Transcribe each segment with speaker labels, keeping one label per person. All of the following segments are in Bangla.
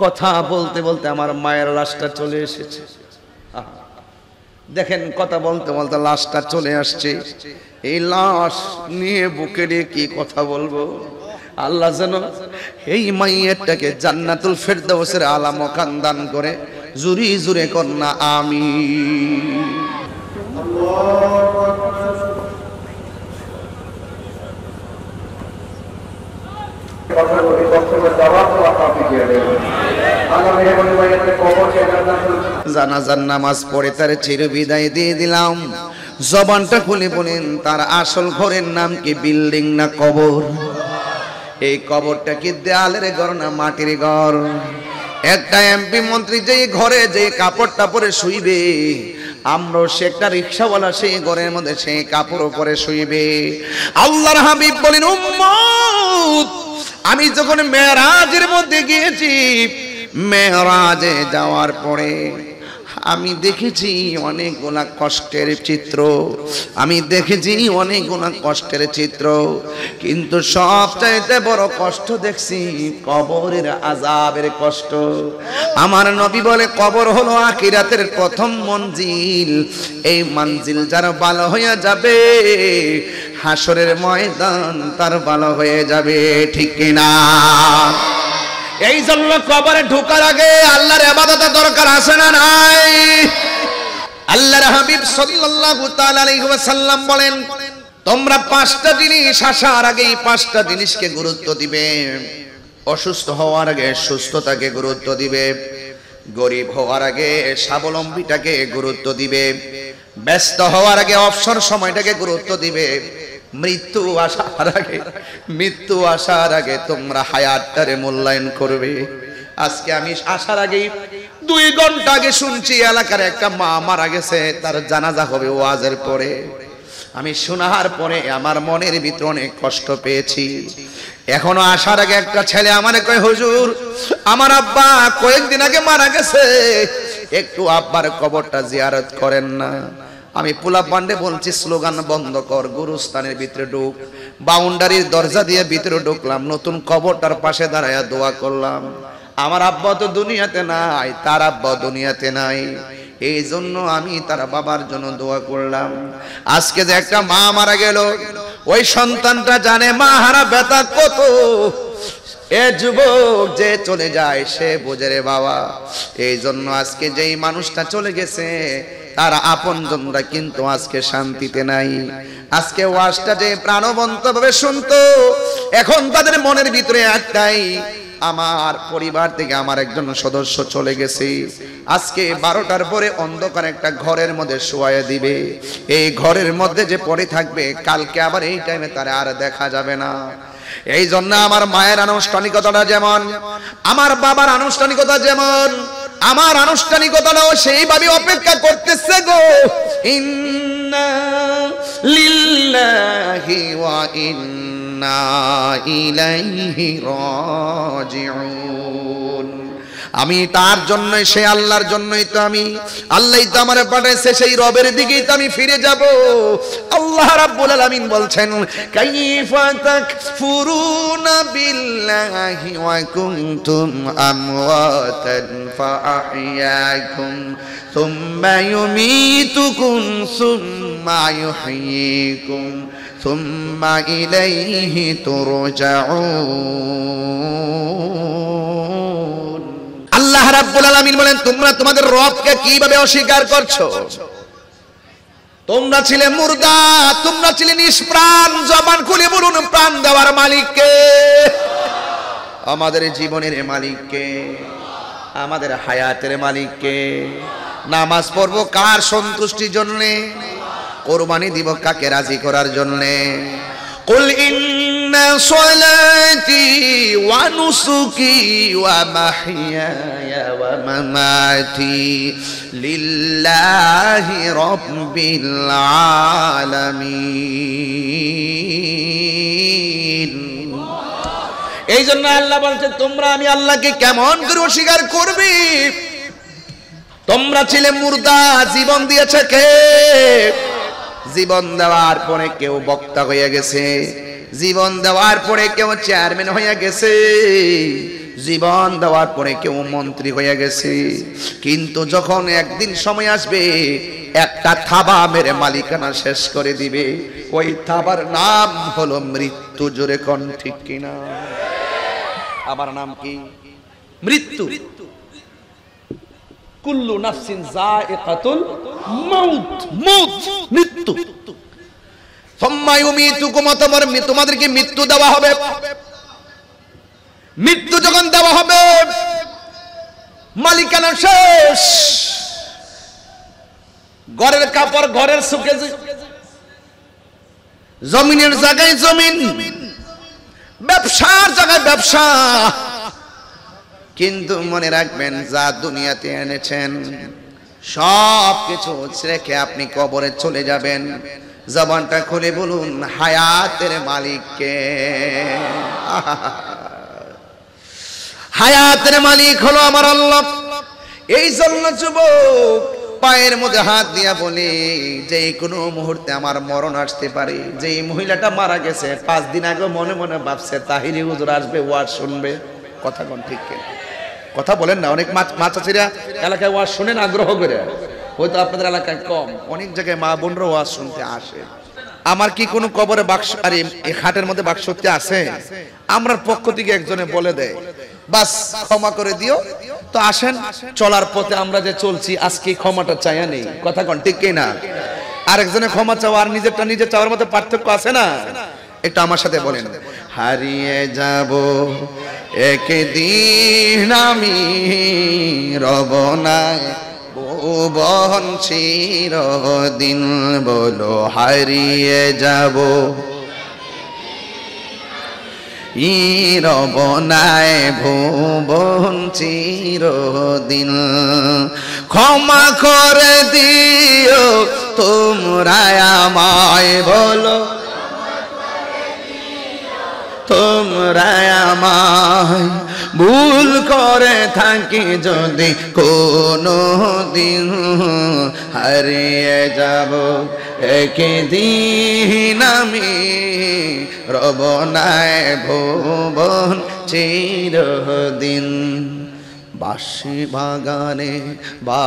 Speaker 1: কথা বলতে বলতে আমার মায়ের লাশটা চলে এসেছে। দেখেন, কথা বলতে বলতে লাশটা চলে আসছে। এই লাশ নিয়ে বুকে নিয়ে কি কথা বলবো? আল্লাহ যেন এই মাইয়াটাকে জান্নাতুল ফেরদাউসের আলা মাকান দান করে। জুরি জুরে কন্যা আমিন। জানাজার নামাজ পড়ে তার চির বিদায় দিয়ে দিলাম। জবানটা খুলে বলেন, তার আসল ঘরের নাম কি বিল্ডিং না কবর? এই কবরটা কি দেয়ালের ঘর না মাটির ঘর? একটা এমপি মন্ত্রী যে ঘরে যে কাপড়টা পরে শুইবে, আমরাও সে একটা রিক্সাওয়ালা সেই ঘরের মধ্যে সেই কাপড় পরে শুইবে। আল্লাহর হাবিব বলেন, উম্মত, আমি যখন মেরাজের মধ্যে গিয়েছি, মেরাজে যাওয়ার পরে আমি দেখেছি অনেকগুলা কষ্টের চিত্র, আমি দেখেছি অনেকগুলা কষ্টের চিত্র, কিন্তু সবচাইতে বড় কষ্ট দেখছি কবরের আযাবের কষ্ট। আমার নবী বলে, কবর হলো আখিরাতের প্রথম মঞ্জিল। এই মঞ্জিল যার ভালো হয়ে যাবে, হাসরের ময়দান তার ভালো হয়ে যাবে। ঠিক কিনা? এই জন্য কবরে ঢোকার আগে আল্লাহর ইবাদতের দরকার আছে না নাই? আল্লাহর হাবিব সাল্লাল্লাহু তাআলা আলাইহি ওয়াসাল্লাম বলেন, তোমরা পাঁচটা জিনিস আসার আগে এই পাঁচটা জিনিসকে গুরুত্ব দিবে। অসুস্থ হওয়ার আগে সুস্থতাকে গুরুত্ব দিবে, গরিব হওয়ার আগে স্বাবলম্বীটাকে গুরুত্ব দিবে, ব্যস্ত হওয়ার আগে অবসর সময়টাকে গুরুত্ব দিবে, মৃত্যু আসার আগে তোমরা হায়াতটারে মূল্যায়ন করবে। আজকে আমি আসার আগে 2 ঘন্টা আগে শুনছি এলাকার একটা মা মারা গেছে, তার জানাজা হবে ওয়াজের পরে। আমি শোনার পরে আমার মনের ভিতরে অনেক কষ্ট পেয়েছি। এখনো আসার আগে একটা ছেলে আমারে কয়, হুজুর, আমার আব্বা কয়েকদিন আগে মারা গেছে, একটু আব্বার কবরটা জিয়ারত করেন না। আমি পোলা পান্ডে বলছি, স্লোগান বন্ধ কর, গুরুস্থানের ভিতরে ঢুক। বাউন্ডারির দরজা দিয়ে ভিতরে ঢুকলাম, নতুন কবরটার পাশে দাঁড়ায়া দোয়া করলাম। আমার আব্বা তো দুনিয়াতে নাই, তার আব্বা দুনিয়াতে নাই, এই জন্য আমি তার বাবার জন্য দোয়া করলাম। আজকে যে একটা মা মারা গেল, ওই সন্তানটা জানে মা হারা ব্যথা কত। এ যুবক যে চলে যায় সে বোঝে রে বাবা। এই জন্য আজকে যেই মানুষটা চলে গেছে, তার আপনজনরা কিন্তু আজকে শান্তিতে নাই। আজকে ওয়াজটা যে প্রাণবন্ত ভাবে শুনতো, এখন তাদের মনের ভিতরে একটাই, আমার পরিবার থেকে আমার একজন সদস্য চলে গেছে। আজকে 12টার পরে অন্ধকার একটা ঘরের মধ্যে শোয়ায় দিবে। এই ঘরের মধ্যে যে পড়ে থাকবে, কালকে আবার এই টাইমে তারা আর দেখা যাবে না। এই জন্য আমার মায়ের আনুষ্ঠানিকতাটা যেমন, আমার বাবার আনুষ্ঠানিকতা যেমন, আমার আনুষ্ঠানিকতাটাও সেইভাবে অপেক্ষা করতেছে গো। ইন্না লিল্লাহি ওয়া ইন্না ইলাইহি রাজিউন। আমি তার জন্য, সে আল্লাহর জন্যই তো আমি, আল্লাহই তো আমারে পাঠাইছে, সেই রবের দিকেই তো আমি ফিরে যাব। আল্লাহ রাব্বুল আলামিন বলছেন, কাইফা তাকফুরুনা বিল্লাহি ওয়া কুনতুম আমওয়াতান ফাআহইয়াকুম সুম্মা ইউমীতুকুম সুম্মা ইউহয়ীকুম সুম্মা ইলাইহি তুরজাউন। আল্লাহ রাব্বুল আলামিন বলেন, তোমরা তোমাদের রবকে কিভাবে অস্বীকার করছো? তোমরা ছিলে মুর্দা, তোমরা ছিলে নিষ্প্রাণ। জবান খুলে বলুন, প্রাণ দেওয়ার মালিক কে? আমাদের জীবনের মালিক কে? আমাদের হায়াতের মালিক কে? নামাজ পড়বো কার সন্তুষ্টির জন্য? কোরবানি দিব কাকে রাজি করার জন্য? কুল ইন্না সলাতি ওয়া নুসুকি ওয়া মাহইয়ায়া ওয়া মামাতি লিল্লাহি রাব্বিল আলামিন। এই জন্য আল্লাহ বলছেন, তোমরা আমি আল্লাহকে কেমন করে অস্বীকার করবে? তোমরা ছিলে মুর্দা, জীবন দিয়েছে কে? জীবন দেওয়ার পরে কেউ বক্তা হয়ে গেছে, জীবন দেওয়ার পরে কেউ চেয়ারম্যান হয়ে গেছে, জীবন দেওয়ার পরে কেউ মন্ত্রী হয়ে গেছে, কিন্তু যখন একদিন সময় আসবে একটা থাবা মেরে মালিকানা শেষ করে দিবে, ওই থাবার নাম হলো মৃত্যু। জোরে কোন ঠিক কিনা? আবার নাম কি? মৃত্যু। কুল্লু নাফসিন যায়িকাতুল মাউত, মউত মৃত্যু। সুম্মা ইউমিতুকুম, তোমাদেরকে মৃত্যু দেওয়া হবে। মৃত্যু যখন দেওয়া হবে মালিকানা শেষ। ঘরের কাপড় ঘরের সুকে, জমিনের জায়গায় জমিন, ব্যবসার জায়গায় ব্যবসা। কিন্তু মনে রাখবেন, যা দুনিয়াতে এনেছেন সব কিছু রেখে আপনি কবরে চলে যাবেন। জবানটা খুলে বলুন, হায়াতের মালিককে। হায়াতের মালিক হলো আমার আল্লাহ। এই জন্য যুবক পায়ের মধ্যে হাত দিয়া বলে, যে কোনো মুহূর্তে আমার মরণ আসতে পারে। যে মহিলাটা মারা গেছে 5 দিন আগে মনে মনে ভাবছে তাহিরি হুজুর আসবে, ওয়াজ শুনবে। কথা কোন ঠিক কিনা? কথা বলেন না। অনেক মাচাচিরা এলাকায় ওয়াজ শুনেন আগ্রহ করে, হয়তো আপনাদের এলাকায় কম। অনেক জায়গায় মা বোনরা ওয়াজ শুনতে আসে। আমার কি কোনো কবরে বাক্স আর এই খাটের মধ্যে বাক্সতে আছে? আমরার পক্ষ থেকে একজনে বলে দেয়, বাস ক্ষমা করে দিও। তো আসেন, চলার পথে আমরা যে চলছি আজকে ক্ষমাটা চাইয়া নেই। কথা কোন ঠিক কিনা? আরেকজনে ক্ষমা চাওয়া আর নিজেরটা নিজে চাওয়ার মধ্যে পার্থক্য আছে না? একটু আমার সাথে বলেন, হারিয়ে যাব একদিন আমি, রব না ভুবন চিরদিন। বলো হারিয়ে যাব, রব নাই ভুবন চিরদিন। ক্ষমা করে দিও তোমরা আমায়, বলো তোমরা আমায়। ভুল করে থাকি যদি কোনো দিন, হারিয়ে যাব একদিন আমি, রব নাই ভুবন চিরদিন। বাঁশি বাগানে বা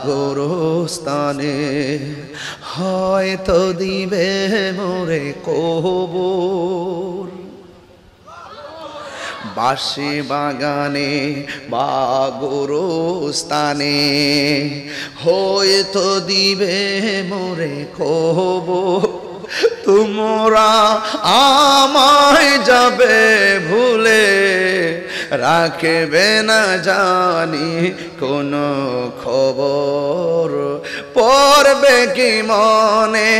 Speaker 1: গোরস্থানে হয়তো দিবে মোরে কবর। বাঁশি বাগানে বা গোরস্থানে হয়তো দিবে মোরে কবর। তোমরা আমায় যাবে ভুলে, রাখবে না জানি কোনো খবর। পড়বে কি মনে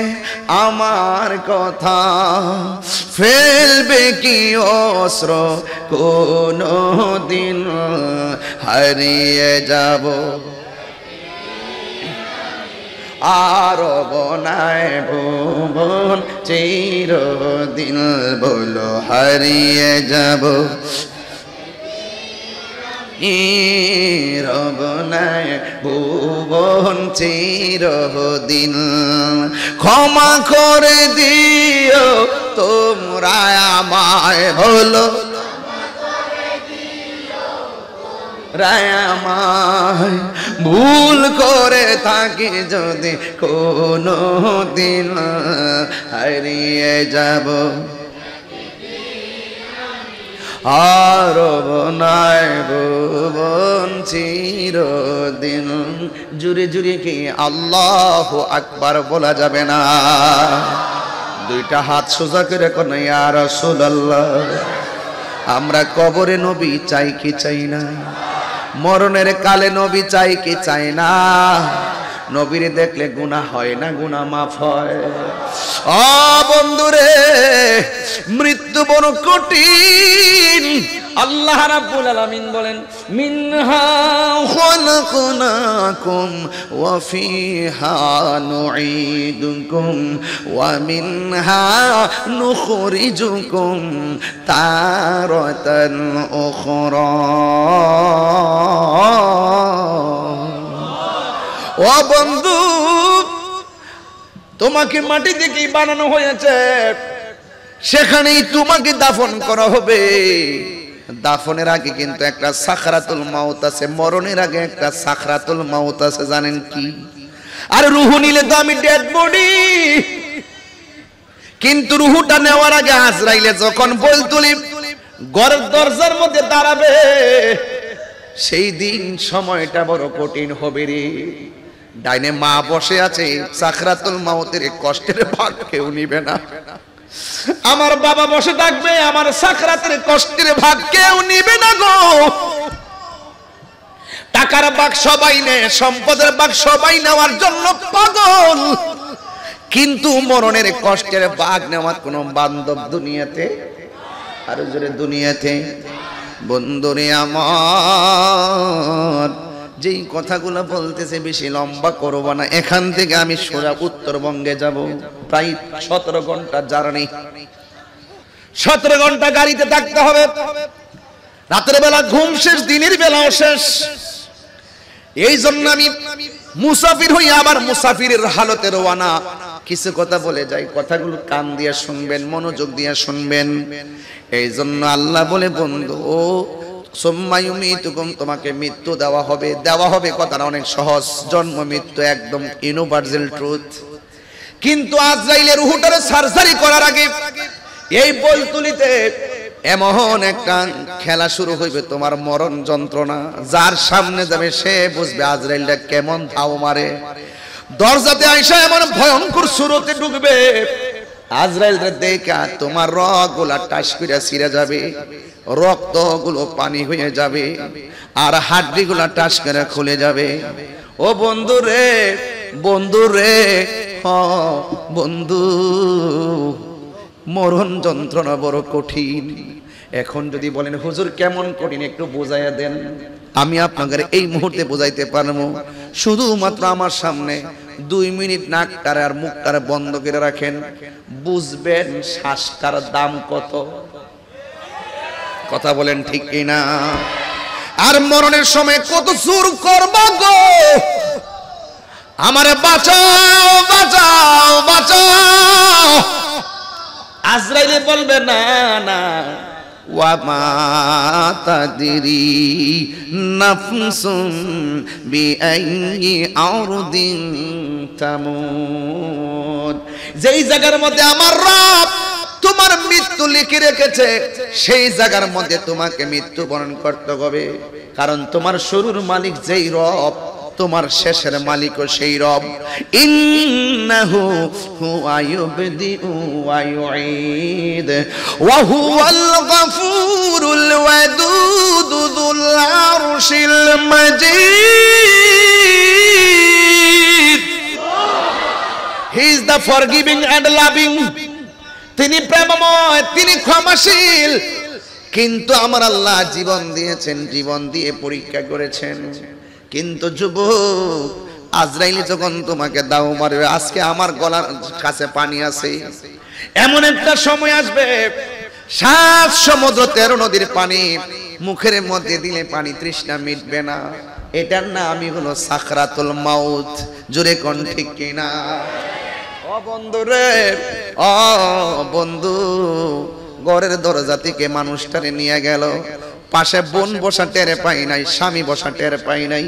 Speaker 1: আমার কথা, ফেলবে কি অস্ত্র কোনো দিন, হারিয়ে যাব আর বনায় ভুবন চিরদিন। বলো হারিয়ে যাব রব নাই ভুবন চিরদিন। ক্ষমা করে দিও তোমরা আমায়, বলো রায়ামায়। ভুল করে থাকি যদি কোনো দিন, হারিয়ে যাব আর নাই ভুবন চিরদিন। জুড়ে জুড়ে কি আল্লাহু আকবার বলা যাবে না? দুইটা হাত সোজা করে কোন ইয়া রাসূলুল্লাহ। আমরা কবরে নবী চাই কি চাই না? মরণের কালে নবী চাই কি চাই না? নবীরে দেখলে গুনাহ হয় না, গুনাহ মাফ হয়। ও বন্ধুরে, মৃত্যু বড় কঠিন। আল্লাহ রাব্বুল আলামিন বলেন, মিনহা খালাকনাকুম ওয়া ফিহা নুঈদুকুম ওয়া মিনহা নুখরিজুকুম তারাতান উখরা। ও বন্ধু, তোমাকে মাটি থেকে বানানো হয়েছে, সেখানেই তোমাকে দাফন করা হবে। দাফনের আগে কিন্তু একটা সাকরাতুল মাউত আছে, মরণের আগে একটা সাকরাতুল মাউত আছে, জানেন কি? আর রুহু নিলে তো আমি ডেড বডি, কিন্তু রুহুটা নেওয়ার আগে আজরাইলে যখন বলতুলি ঘরের দরজার মধ্যে দাঁড়াবে, সেই দিন সময়টা বড় কঠিন হবে রে। ডাইনে মা বসে আছে, সাকরাতুল মাউতের কষ্টের ভাগ কেউ নিবে না। আমার বাবা বসে থাকবে, আমার সাকরাতের কষ্টের ভাগ কেউ নিবে না গো। টাকার ভাগ সবাই নেয়, সম্পদের ভাগ সবাই নেওয়ার জন্য পাগল, কিন্তু মরণের কষ্টের ভাগ নেওয়ার কোন বান্ধব দুনিয়াতে, আরো জোরে দুনিয়াতে। বন্ধুরে আমার, যেই কথাগুলো বলতেছে বেশি লম্বা করব না, এখান থেকে আমি সোজা উত্তরবঙ্গে যাব। প্রায় 17 ঘন্টা জার্নি, 17 ঘন্টা গাড়িতে থাকতে হবে। রাতের বেলা ঘুম শেষ, দিনের বেলাও শেষ। এই জন্য আমি মুসাফির হই, আবার মুসাফিরের হালতে রওনা। কিছু কথা বলে যাই, কথাগুলো কান দিয়ে শুনবেন, মনোযোগ দিয়ে শুনবেন। এই জন্য আল্লাহ বলে, বন্ধু ও সুম্মায়ুমিতুকুম, তোমাকে মৃত্যু দেওয়া হবে। দেওয়া হবে কথাটা অনেক সহজ, জন্ম মৃত্যু একদম ইউনিভার্সাল ট্রুথ। কিন্তু আজরাইলের রূহটারে সার্জারি করার আগে এই বলতুলিতে এমন একটা খেলা শুরু হইবে, তোমার মরণ যন্ত্রণা। যার সামনে যাবে সে বুঝবে আজরাইলটা কেমন ধাও মারে। দরজাতে আইসা এমন ভয়ঙ্কর সুরতে ঢুকবে, আজরাইলরে দেখা তোমার রগগুলা টাস করে ছিঁড়ে যাবে, রক্তগুলো পানি হয়ে যাবে, আর হাড্ডিগুলা টাস করে খুলে যাবে। ও বন্ধু রে, বন্ধু রে, বন্ধু, মরণ যন্ত্রণা বড় কঠিন। এখন যদি বলেন হুজুর কেমন কঠিন একটু বোঝাইয়া দেন, আমি আপনাদের এই মুহূর্তে বোঝাইতে পারবো। শুধুমাত্র আমার সামনে 2 মিনিট নাকটারে আর মুখটারে বন্ধ করে রাখেন, বুঝবেন শ্বাসটার দাম কত। কথা বলেন ঠিক কিনা? আর মরণের সময় কত জোর করবা গো, আমারে বাঁচাও বাঁচাও বাঁচাও। আজরাইলে বলবে না না, ওয়া মা তাদরি নাফসুম বিআইয়ি আরদিন তামুত। যেই জায়গার মধ্যে আমার রব তোমার মৃত্যু লিখে রেখেছে, সেই জায়গার মধ্যে তোমাকে মৃত্যুবরণ করতে হবে। কারণ তোমার শুরুর মালিক যেই রব, তোমার শেষের মালিকও সেই রব। ইন্নাহু হুয়া ইউবদিউ ওয়া ইউঈদ ওয়া হুয়াল গফুরুল ওয়াদুদ যুল আরশিল মাজিদ। He is the forgiving and loving. তিনি প্রেমময়, তিনি ক্ষমাশীল। কিন্তু আমার আল্লাহ জীবন দিয়েছেন, জীবন দিয়ে পরীক্ষা করেছেন। কিন্তু যুবক, আজরাইল যখন তোমাকে দাও মারবে, আজকে আমার গলার কাছে পানি আছে, এমন একটা সময় আসবে 7 সমুদ্র 13 নদীর পানি মুখের মধ্যে দিলে পানি তৃষ্ণা মিটবে না। এটার নামই হলো সাকরাতুল মাউত। জোরে কোন ঠিক কিনা? ও বন্ধু রে, ও বন্ধু, ঘরের দরজা থেকে মানুষটারে নিয়ে গেল, পাশে বোন বসা টের পাই নাই, স্বামী বসা টের পাই নাই,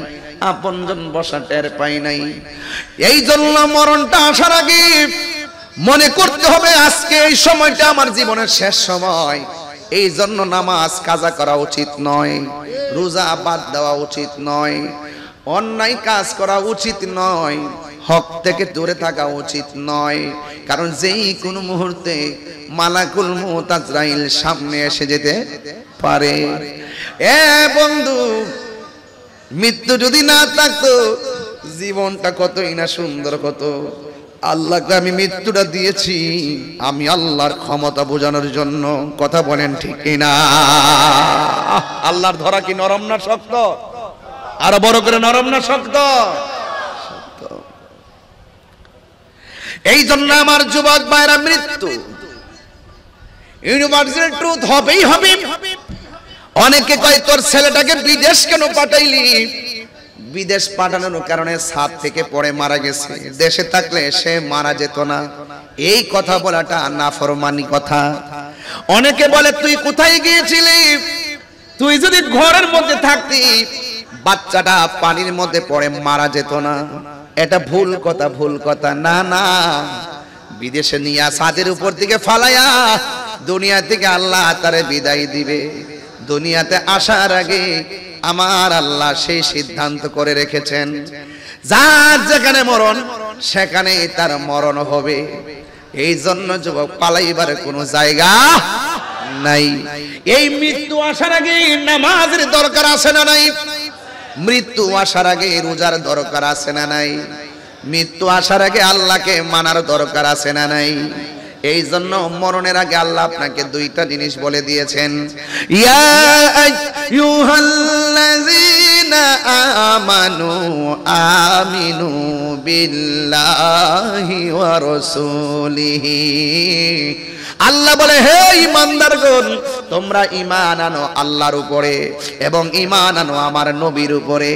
Speaker 1: আপনজন বসা টের পাই নাই। এই জন্য মরণটা আসার আগে মনে করতে হবে আজকে এই সময়টা আমার জীবনের শেষ সময়। এই জন্য নামাজ কাজা করা উচিত নয়, রোজা বাদ দেওয়া উচিত নয়, অন্যায় কাজ করা উচিত নয়, হক থেকে দূরে থাকা উচিত নয়। কারণ যেই কোনো মুহূর্তে মালাকুল মউত আজরাইল সামনে এসে যেতে পারে। এ বন্ধু, মৃত্যু যদি না থাকতো জীবনটা কতই না সুন্দর হতো। আল্লাহকে আমি মৃত্যুটা দিয়েছি আমি আল্লাহর ক্ষমতা বোঝানোর জন্য। কথা বলেন ঠিক কিনা? আল্লাহর ধরা কি নরম না শক্ত? আরো বড় করে, নরম না শক্ত? এই জন্য আমার যুবক ভাইরা, মৃত্যু ইউনিভার্সাল ট্রুথ হবেই হবে। অনেকে কয় তোর ছেলেটাকে বিদেশ কেন পাঠাইলি? বিদেশ পাঠানোর কারণে ছাদ থেকে পড়ে মারা গেছে, দেশে থাকলে সে মারা যেত না। এই কথা বলাটা নাফরমানি কথা। অনেকে বলে তুই কোথায় গিয়েছিলি? তুই যদি ঘরের মধ্যে থাকতি বাচ্চাটা পানির মধ্যে পড়ে মারা যেত না। এটা ভুল কথা, ভুল কথা। না না, বিদেশে নিয়ে ছাদের উপর থেকে ফালাইয়া দুনিয়া থেকে আল্লাহ তারে বিদায় দিবে। দুনিয়াতে আসার আগে আমার আল্লাহ সেই সিদ্ধান্ত করে রেখেছেন, যার যেখানে মরণ সেখানেই তার মরণ হবে। এই জন্য যুবক, পালাইবার কোনো জায়গা নাই। এই মৃত্যু আসার আগে নামাজের দরকার আছে না নাই? মৃত্যু আসার আগে রোজার দরকার আছে না নাই? মৃত্যু আসার আগে আল্লাহকে মানার দরকার আছে না নাই? এই জন্য মরণের আগে আল্লাহ আপনাকে দুইটা জিনিস বলে দিয়েছেন, ইয়া আইয়ুহাল্লাযীনা আমানু আমিনু বিল্লাহি ওয়া রাসূলিহি। আল্লাহ বলে, হে ঈমানদারগণ, তোমরা ঈমান আনো আল্লাহর উপরে এবং ঈমান আনো আমার নবীর উপরে।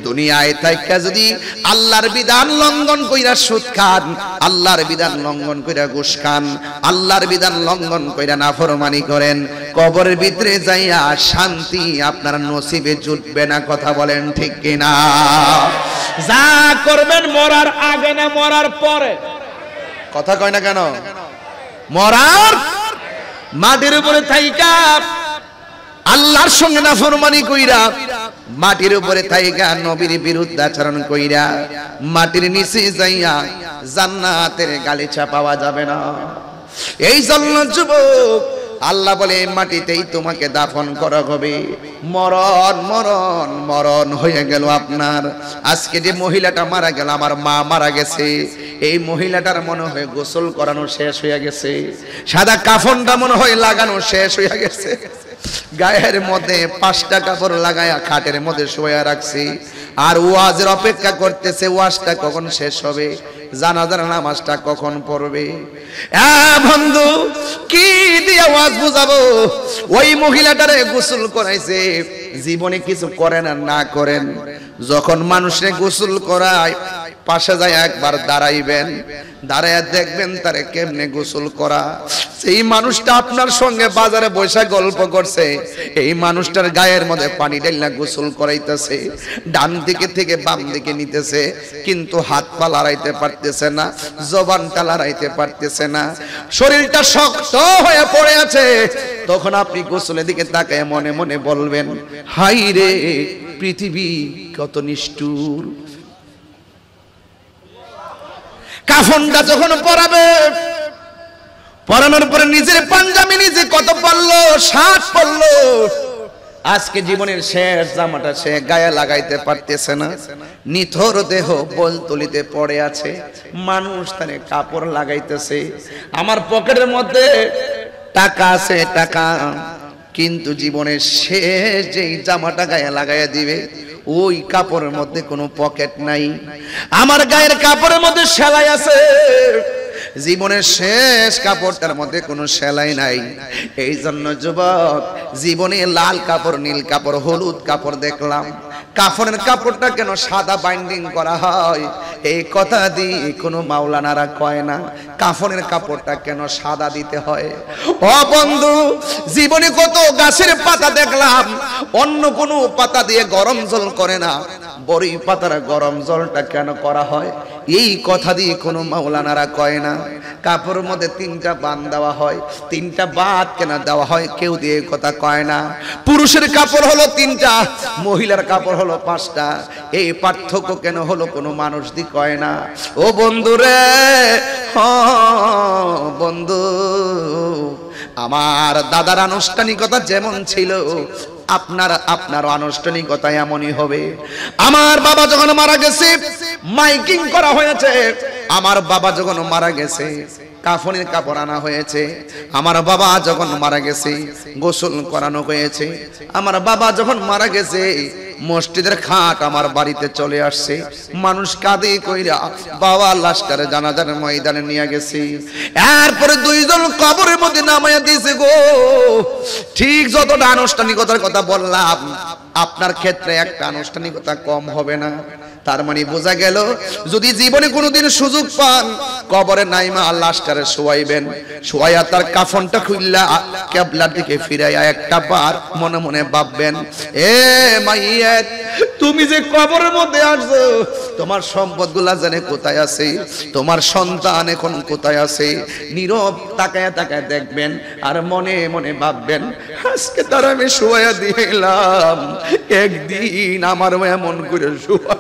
Speaker 1: দুনিয়ায় থাইকা যদি আল্লাহর বিধান লঙ্ঘন কইরা সুদ খান, আল্লাহর বিধান লঙ্ঘন কইরা ঘুষ খান, আল্লাহর বিধান লঙ্ঘন কইরা নাফরমানি করেন, কবরের ভিতরে যাইয়া শান্তি আপনার নসিবে জুটবে না। কথা বলেন ঠিক কিনা? যা করবেন মরার আগে না মরার পরে? কথা কয় না কেন? মরার মাটির উপরে থাইকা আল্লাহর সঙ্গে নাফরমানি কইরা, মাটির উপরে থাইকা নবীর বিরুদ্ধে আচরণ কইরা, মাটির নিচে যাইয়া জান্নাতের গালিচা পাওয়া যাবে না। এই জন্য যুবক, আল্লাহ বলে মাটিতেই তোমাকে দাফন করা হবে। মরণ মরণ মরণ হয়ে গেল আপনার। আজকে যে মহিলাটা মারা গেল, আমার মা মারা গেছে, এই মহিলাটার মনে হয় গোসল করানো শেষ হয়ে গেছে, সাদা কাফনটা মনে হয় লাগানো শেষ হয়ে গেছে, গায়ের মধ্যে 5টা কাপড় লাগায়া খাটের মধ্যে শোয়া রাখছি, আর ওয়াজের অপেক্ষা করতেছে ওয়াজটা কখন শেষ হবে, জানাজার নামাজটা কখন পড়বে। বন্ধু, কি দিয়ে ওয়াজ বুঝাবো? ওই মহিলাটারে গোসল করাইছে, জীবনে কিছু করেন আর না করেন, যখন মানুষে গোসল করায় পাশে যায় একবার দাঁড়াইবেন, দাঁড়াইয়া দেখবেন তারে কেমনে গোসল করা। সেই মানুষটা আপনার সঙ্গে বাজারে বসে গল্প করছে, এই মানুষটার গায়ের মধ্যে পানি ঢেলা গোসল করাইতেছে, ডান দিকে থেকে বাম দিকে নিতেছে, কিন্তু হাত পা লড়াইতে পারতেছে না, জবানটা লড়াইতে পারতেছে না, শরীরটা শক্ত হয়ে পড়ে আছে। তখন আপনি গোসলের দিকে তাকায় মনে মনে বলবেন, হাই রে পৃথিবী কত নিষ্ঠুর। কাফনটা যখন পরাবে, পরানোর পরে নিজের পাঞ্জাবি নিজে কত পরলো, শার্ট পরলো, আজকে জীবনের শেষ জামাটা সে গায়ে লাগাইতে পারতেছে না, নিথর দেহ বলতলিতে পড়ে আছে, মানুষ তারে কাপড় লাগাইতেছে। আমার পকেটের মধ্যে টাকা আছে, টাকা, কিন্তু জীবনের শেষ যেই জামাটা গায়ে লাগাইয়া দিবে ওই কাপড়ের মধ্যে কোনো পকেট নাই। আমার গায়ের কাপড়ের মধ্যে সেলাই আছে, জীবনের শেষ কাপড়টার মধ্যে কোনো সেলাই নাই। এই জন্য যুবক, জীবনে লাল কাপড়, নীল কাপড়, হলুদ কাপড় দেখলাম, কাফনের কাপড়টা কেন সাদা বাইন্ডিং করা হয়, এই কথা দিয়ে কোনো মাওলানারা কয় না। কাফনের কাপড়টা কেন সাদা দিতে হয়? ও বন্ধু, জীবনে কত গাছের পাতা দেখলাম, অন্য কোনো পাতা দিয়ে গরম জল করে না, বড়ি পাতার গরম জলটা কেন করা হয়, এই কথা দিয়ে কোনো মাওলানারা কয় না। কাপড়ের মধ্যে 3টা বান দেওয়া হয়, 3টা বাদ কেন দেওয়া হয়, কেউ দিয়ে কথা কয় না। পুরুষের কাপড় হলো 3টা, মহিলার কাপড় হলো 5টা, এই পার্থক্য কেন হলো কোনো মানুষ দি কয় না। ও বন্ধু রে, বন্ধু, আমার দাদার আনুষ্ঠানিকতা যেমন ছিল আপনার আনুষ্ঠানিকতা এমনই হবে। আমার বাবা যখন মারা গেছে মাইকিং করা হয়েছে, আমার বাবা যখন মারা গেছে কাফনের কাপড় আনা হয়েছে, আমার বাবা যখন মারা গেছে গোসল করানো হয়েছে, আমার বাবা যখন মারা গেছে মসজিদের খাট আমার বাড়িতে চলে আসছে, মানুষ কাঁদে কইরা বাবা লাশটারে জানাজার ময়দানে নিয়ে গেছে, এরপরে 2 জন কবরের মধ্যে নামাইয়া দিয়েছে গো। ঠিক যতটা আনুষ্ঠানিকতার কথা বললাম, আপনার ক্ষেত্রে একটা আনুষ্ঠানিকতা কম হবে না। তার মানে বোঝা গেল যদি জীবনে কোনোদিন সুযোগ পান কবরে নাইমা লাশটারে শোয়াইবেন, শোয়াইয়া তার কাফনটা খুললা কিবলার দিকে ফিরাইয়া একটা বার মনে মনে ভাববেন, এ মাইয়াত তুমি যে কবরের মধ্যে আসছো তোমার সম্পদগুলা জানে কোথায় আছে, তোমার সন্তান এখন কোথায় আছে। নীরব তাকায়া তাকায়া দেখবেন আর মনে মনে ভাববেন, আজকে তার আমি শোয়া দিলাম, একদিন আমার এমন করে শোয়া,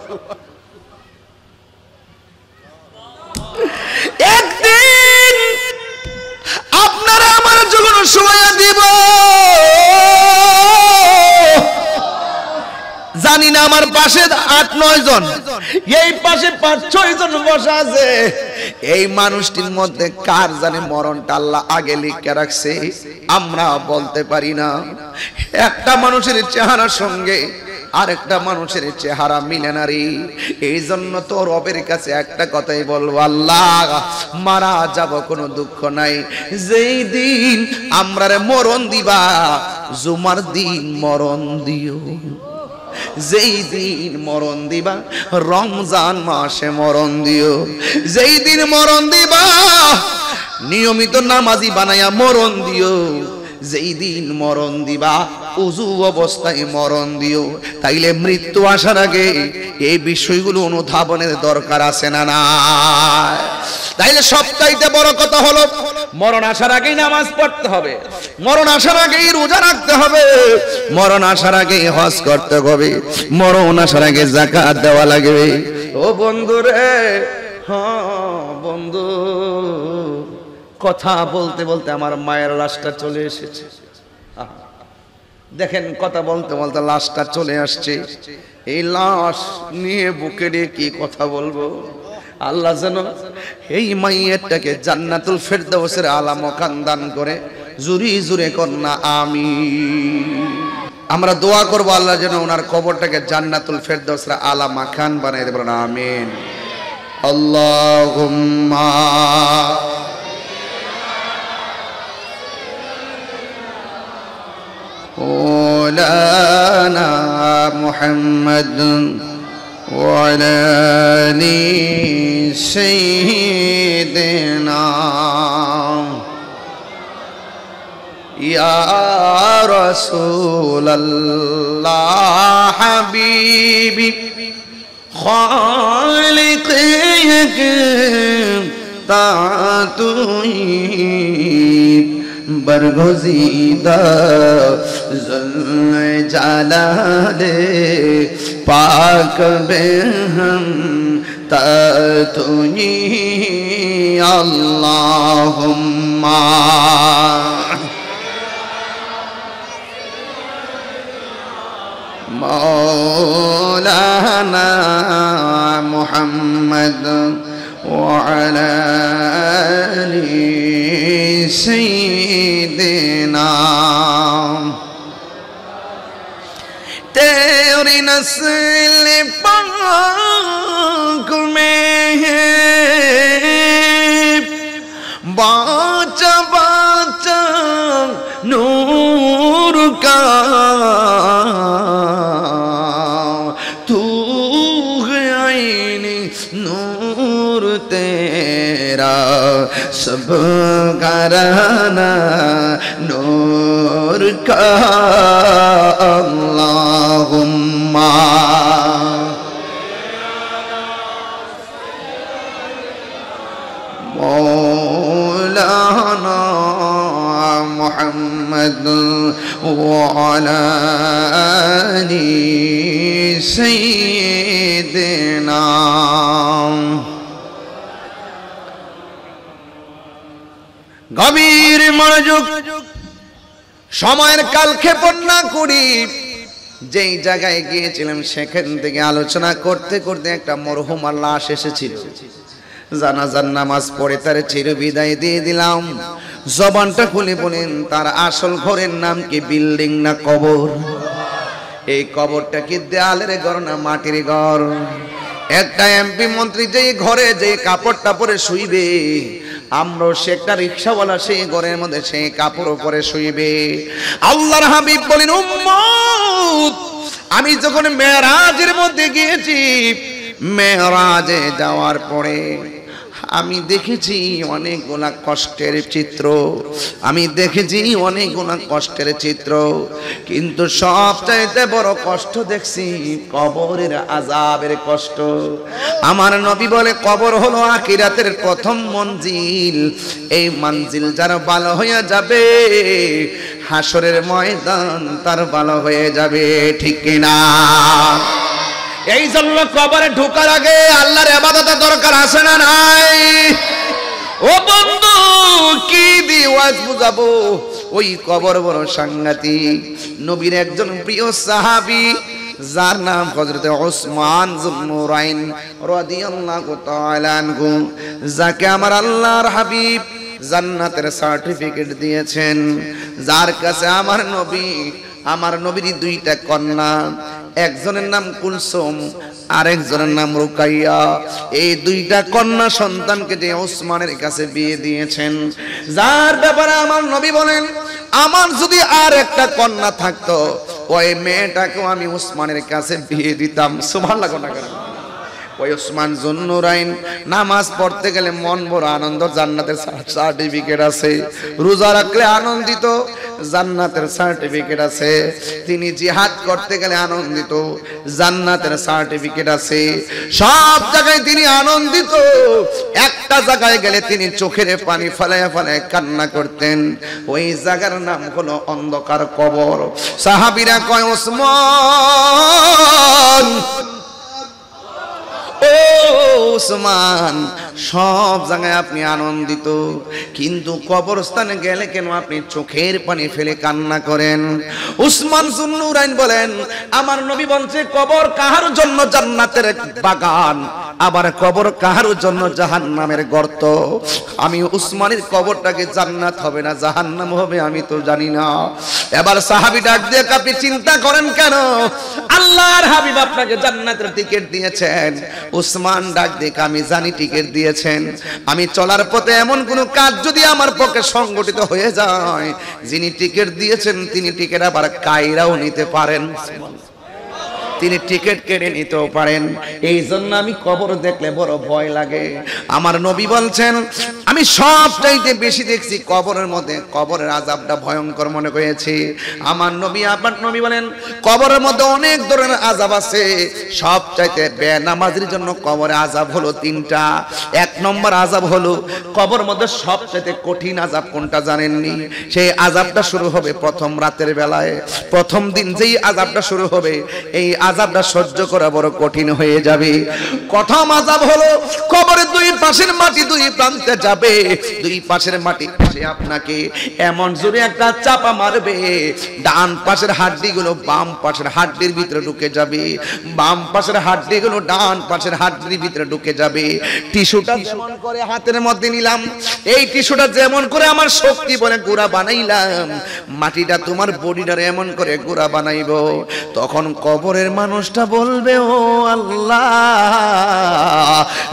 Speaker 1: একদিন আপনারা আমার যখন শোয়া দিব জানি না আমার পাশে 8-9 জন, এই পাশে 5-6 জন বসা আছে, এই মানুষটির মধ্যে কার জানে মরণটা আল্লাহ আগে লিখে রাখছে আমরা বলতে পারি না। একটা মানুষের চেহারার সঙ্গে আরেকটা মানুষের চেহারা মিলে না রে। এই জন্য তো রবের কাছে একটা কথাই বলবো, আল্লাহ মারা যাব কোনো দুঃখ নাই, যেই দিন আমরারে মরণ দিবা জুমার দিন মরণ দিও, যেই দিন মরণ দিবা রমজান মাসে মরণ দিও, যেই দিন মরণ দিবা নিয়মিত নামাজি বানায়া মরণ দিও, যেই দিন মরণ দিবা উযু অবস্থায় মরণ দিও। তাইলে মৃত্যু আসার আগে এই বিষয়গুলো অনুধাবনের দরকার আছে না না? তাইলে সবচাইতে বড় কথা হলো মরণ আসার আগেই নামাজ পড়তে হবে, মরণ আসার আগেই রোজা রাখতে হবে, মরণ আসার আগেই হজ করতে হবে, মরণ আসার আগে যাকাত দেওয়া লাগবে। ও বন্ধু রে, হ্যাঁ বন্ধু, কথা বলতে বলতে আমার মায়ের লাশটা চলে এসেছে। দেখেন কথা বলতে বলতে লাশটা চলে আসছে, এই লাশ নিয়ে বুকে নিয়ে কি কথা বলবো। আল্লাহ যেন এই মাইয়াটাকে জান্নাতুল ফেরদাউসের আলা মাকান দান করে, জুরি জুরে কন্যা আমিন। আমরা দোয়া করব আল্লাহ যেন ওনার কবরটাকে জান্নাতুল ফেরদাউসের আলা মাকান বানায় দেবেন, আমিন। আল্লাহুম্মা مولانا محمد وعلى آل سيدنا يا رسول الله حبيبي خالقك تعطي बरगुज़ीदा ज़ुल्फ़ जलाले पाक बेहम ततुनी अल्लाहुम्मा मौलाना मुहम्मद وعلى آل سيدنا तेरी नस्ल पाक में है बाचा बाचा नूर का तू है आईने नूर तेरा सब घराना नूर का अल्लाहुम्मा मौलाना मुहम्मद वअला आलि सय्यिदिना। গভীর মনোযোগ, সময়ের কালক্ষেপণ না করি। যেই জায়গায় গিয়েছিলাম সেখান থেকে আলোচনা করতে করতে একটা মরহুমার লাশ এসেছিল। জানাজার নামাজ পড়ে তার চির বিদায় দিয়ে দিলাম। জবানটা খুলে বলেন তার আসল ঘরের নাম কি, বিল্ডিং না কবর? এই কবরটা কি দেয়ালের ঘর না মাটির ঘর? একটা এমপি মন্ত্রী যেই ঘরে যে কাপড়টা পরে শুইবে, আমরা সে একটা রিকশাওয়ালা সেই ঘরের মধ্যে সেই কাপড় পরে শুইবে। আল্লাহর হাবিব বলেন, উম্মত আমি যখন মেরাজের মধ্যে গিয়েছি মেরাজে যাওয়ার পরে আমি দেখেছি অনেকগুলা কষ্টের চিত্র, আমি দেখেছি অনেকগুলা কষ্টের চিত্র, কিন্তু সবচাইতে বড় কষ্ট দেখছি কবরের আযাবের কষ্ট। আমার নবী বলে কবর হলো আখিরাতের প্রথম মঞ্জিল। এই মঞ্জিল যার ভালো হয়ে যাবে হাসরের ময়দান তার ভালো হয়ে যাবে, ঠিক কিনা? এই জন্য কবরে ঢোকার আগে আল্লাহর ইবাদতের দরকার আছে না নাই? ও বন্ধু, কি দিয়ে ওয়াজ বুঝাবো? ওই কবর বড় সাংঘাতিক। নবীর একজন প্রিয় সাহাবী যার নাম হযরত ওসমান যুন্নুরাইন রাদিয়াল্লাহু তাআলা আনহু, যাকে আমার আল্লাহর হাবিব জান্নাতের সার্টিফিকেট দিয়েছেন, যার কাছে আমার নবীর দুইটা কন্যা, একজনের নাম কুলসুম আর একজনের নাম রুকাইয়া। এই দুইটা কন্যা সন্তানকে যে ওসমানের কাছে বিয়ে দিয়েছেন, যার ব্যাপারে আমার নবী বলেন আমার যদি আর একটা কন্যা থাকতো ওই মেয়েটাকেও আমি ওসমানের কাছে বিয়ে দিতাম। সুবহানাল্লাহ। ওই ওসমান যুন্নুরাইন নামাজ পড়তে গেলে মন বড় আনন্দ, জান্নাতের সার্টিফিকেট আছে। রোজা রাখলে আনন্দিত, জান্নাতের সার্টিফিকেট আছে। তিনি জিহাদ করতে গেলে আনন্দিত, জান্নাতের সার্টিফিকেট আছে। সব জায়গায় তিনি আনন্দিত। একটা জায়গায় গেলে তিনি চোখের পানি ফেলায় ফেলায় কান্না করতেন। ওই জায়গার নাম হলো অন্ধকার কবর। সাহাবীরা কয় ওসমান, ওসমান, সব জায়গায় আপনি আনন্দিত, কিন্তু কবরস্থানে গেলে কেন আপনি চোখের পানি ফেলে কান্না করেন? ওসমান যুন্নুরাইন বলেন আমার নবী বলছে কবর কাহার জন্য জান্নাতের বাগান, আবার কবর কাহার জন্য জাহান্নামের গর্ত। আমি ওসমানের কবরটাকে জান্নাত হবে না জাহান্নাম হবে আমি তো জানি না। এবার সাহাবী ডাক দিয়ে আপনি চিন্তা করেন কেন? আল্লাহর হাবিব আপনাকে জান্নাতের টিকিট দিয়েছেন। ওসমান ডাক দিয়ে আমি জানি টিকিট দিয়েছেন, আমি চলার পথে এমন কোন কাজ যদি আমার পক্ষে সংগঠিত হয়ে যায়, যিনি টিকিট দিয়েছেন তিনি টিকিট আবার কায়রাও নিতে পারেন, তিনি টিকিট কেটে নিতেও পারেন। এই জন্য আমি কবর দেখলে বড় ভয় লাগে। আমার নবী বলছেন আমি সবচাইতে বেশি দেখছি কবরের মধ্যে কবরের আযাবটা ভয়ঙ্কর মনে করেছি। আমার নবী বলেন কবরের মধ্যে অনেক ধরনের আযাব আছে। সবচাইতে বেনামাজির জন্য কবরের আযাব হলো তিনটা। এক নম্বর আযাব হলো কবরের মধ্যে সবচাইতে কঠিন আযাব কোনটা জানেননি? সেই আযাবটা শুরু হবে প্রথম রাতের বেলায়। প্রথম দিন যেই আযাবটা শুরু হবে এই আযাবটা সহ্য করা বড় কঠিন হয়ে যাবে। প্রথম আযাব হলো কবরের দুই পাশের মাটি দুই প্রান্তে যাবে, দুই পাশের মাটি এসে আপনাকে এমন জোরে একটা চাপা মারবে, ডান পাশের হাড্ডিগুলো বাম পাশের হাড্ডির ভিতরে ঢুকে যাবে, বাম পাশের হাড্ডিগুলো ডান পাশের হাড্ডির ভিতরে ঢুকে যাবে। টিস্যুটা যেমন করে হাতের মধ্যে নিলাম, এই টিস্যুটা যেমন করে আমার শক্তি বলে গুড়া বানাইলাম, মাটিটা তোমার বডিটারে এমন করে গুড়া বানাইবো। তখন কবরের মানুষটা বলবে ও আল্লাহ,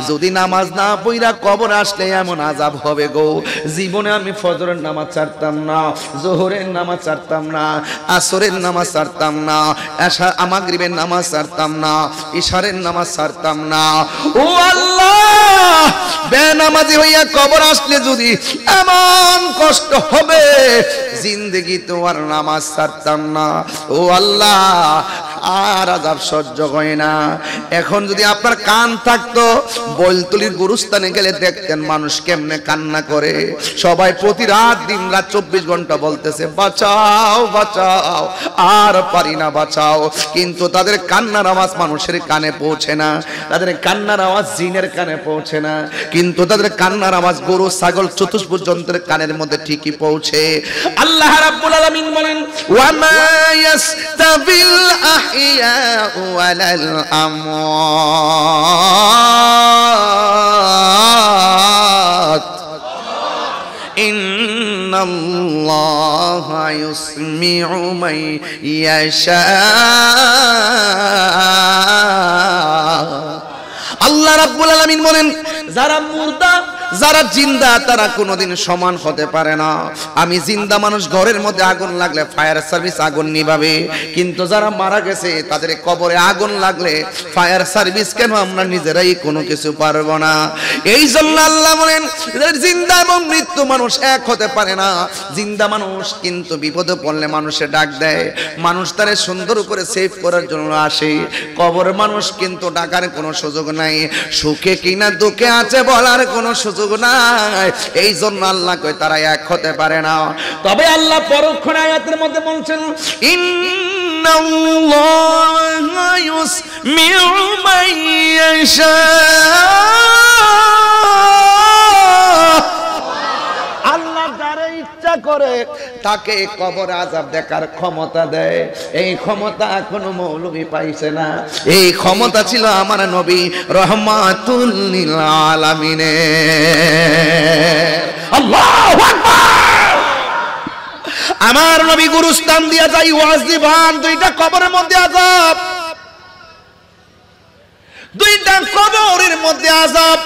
Speaker 1: যদি নামাজ না পড়া কবর আসলে এমন আযাব হবে গো। জীবনে আমি ফজরের নামাজ ছাড়তাম না, যোহরের নামাজ ছাড়তাম না, আসরের নামাজ ছাড়তাম না, মাগরিবের নামাজ ছাড়তাম না, ইশারের নামাজ ছাড়তাম না। ও আল্লাহ, বেনামাজি হইয়া কবর আসলে যদি এমন কষ্ট হবে, জিন্দেগি তো আর নামাজ ছাড়তাম না। ও আল্লাহ, আর আযাব সহ্য হয় না। এখন যদি আপনার কান থাকতো, বৈলতলির গুরুস্থানে গেলে দেখতেন মানুষ কেমনে কান্না করে। সবাই প্রতি রাত দিন রাত 24 ঘন্টা বলতেছে বাঁচাও বাঁচাও, আর পারি না বাঁচাও, কিন্তু তাদের কান্নার আওয়াজ মানুষের কানে পৌঁছে না, তাদের কান্নার আওয়াজ জিনের কানে পৌঁছে না, কিন্তু তাদের কান্নার আওয়াজ গরু ছাগল চতুষ্পদ যন্ত্রের কানের মধ্যে ঠিকই পৌঁছে। আল্লাহ রাব্বুল আলামিন বলেন ওয়া মা ইয়াস্তাবিল আহইয়া ওয়ালাল আমওয়াত ইন্নাল্লাহা ইউসমিউ মান ইয়াশা। আল্লাহ রাব্বুল আলামিন বলেন যারা মুর্দা যারা জিন্দা তারা কোনোদিন সমান হতে পারে না। আমি জিন্দা মানুষ, ঘরের মধ্যে আগুন লাগলে ফায়ার সার্ভিস আগুন নিভাবে, কিন্তু যারা মারা গেছে তাদের কবরে আগুন লাগলে ফায়ার সার্ভিস কেন, আমরা নিজেরাই কোনো কিছু পারবো না। এই জন্য আল্লাহ বলেন জিন্দা এবং মৃত্যু মানুষ এক হতে পারে না। জিন্দা মানুষ কিন্তু বিপদে পড়লে মানুষে ডাক দেয়, মানুষ তারে সুন্দর করে সেভ করার জন্য আসে। কবর মানুষ কিন্তু ডাকার কোনো সুযোগ নাই, সুখে কিনা দুঃখে আছে বলার কোনো সুযোগ নাই। এই জন্য আল্লাহ কয় তারা এক হতে পারে না। তবে আল্লাহ পরক্ষণে আয়াতের মধ্যে বলছেন ইন্নাল্লাহা ইউসমিউ মান ইয়াশা, আল্লাহ যারে ইচ্ছা করে তাকে কবর আযাব দেখার ক্ষমতা দেয়। এই ক্ষমতা কোনো মৌলবী পাইছে না, এই ক্ষমতা ছিল আমার নবী রহমাতুল লিল আলামিনের। আল্লাহু আকবার। আমার নবী গুরুস্থান দিয়া যাই ওয়াজ দিবান, দুইটা কবরের মধ্যে আযাব, দুইটা কবরের মধ্যে আযাব।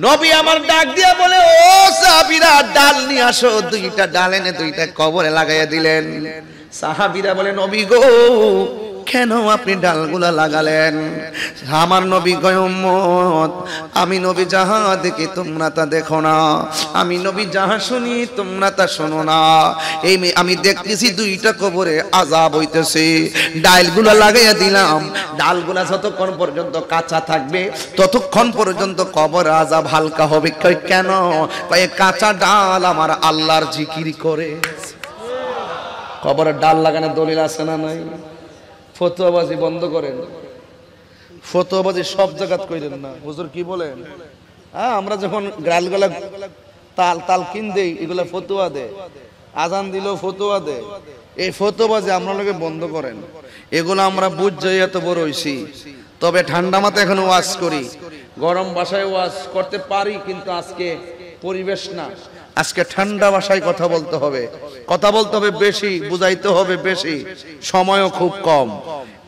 Speaker 1: নবী আমার ডাক দিয়া বলে ও সাহাবীরা ডাল নিয়ে আসো, দুইটা ডাল এনে দুইটা কবরে লাগাইয়া দিলেন। সাহাবীরা বলে নবী গো কেন আপনি ডালগুলা লাগালেন? আমার নবী কয় উম্মত আমি নবী যাহা দেখি তোমরা তা দেখো না, আমি নবী যাহা শুনি তোমরা তা শোনো না। এই আমি দেখতেছি দুইটা কবরে আযাব হইতেছে, ডালগুলা লাগাইয়া দিলাম, ডালগুলা যতক্ষণ পর্যন্ত কাঁচা থাকবে ততক্ষণ পর্যন্ত কবর আযাব হালকা হবে। কয় কেন? কয় কাঁচা ডাল আমার আল্লাহর জিকির করে। কবরের ডাল লাগানোর দলিল আছে না নাই? ফতোয়াবাজি বন্ধ করেন, ফতোয়াবাজি সব জায়গাত কইরেন না। হুজুর কি বলেন? হ্যাঁ, আমরা যখন গালগালা তাল কিন দেই এগুলা ফতোয়া দেয়, আজান দিলেও ফতোয়া দেয়। এই ফতোয়াবাজি আমরা লোকে বন্ধ করেন। এগুলো আমরা বুঝ যাই এত বড় হইছি, তবে ঠান্ডা মাথায় এখন ওয়াজ করি, গরম ভাষায় ওয়াজ করতে পারি, কিন্তু আজকে পরিবেশ না, আজকে ঠান্ডা ভাষায় কথা বলতে হবে, কথা বলতে হবে বেশি, বুঝাইতে হবে বেশি, সময়ও খুব কম।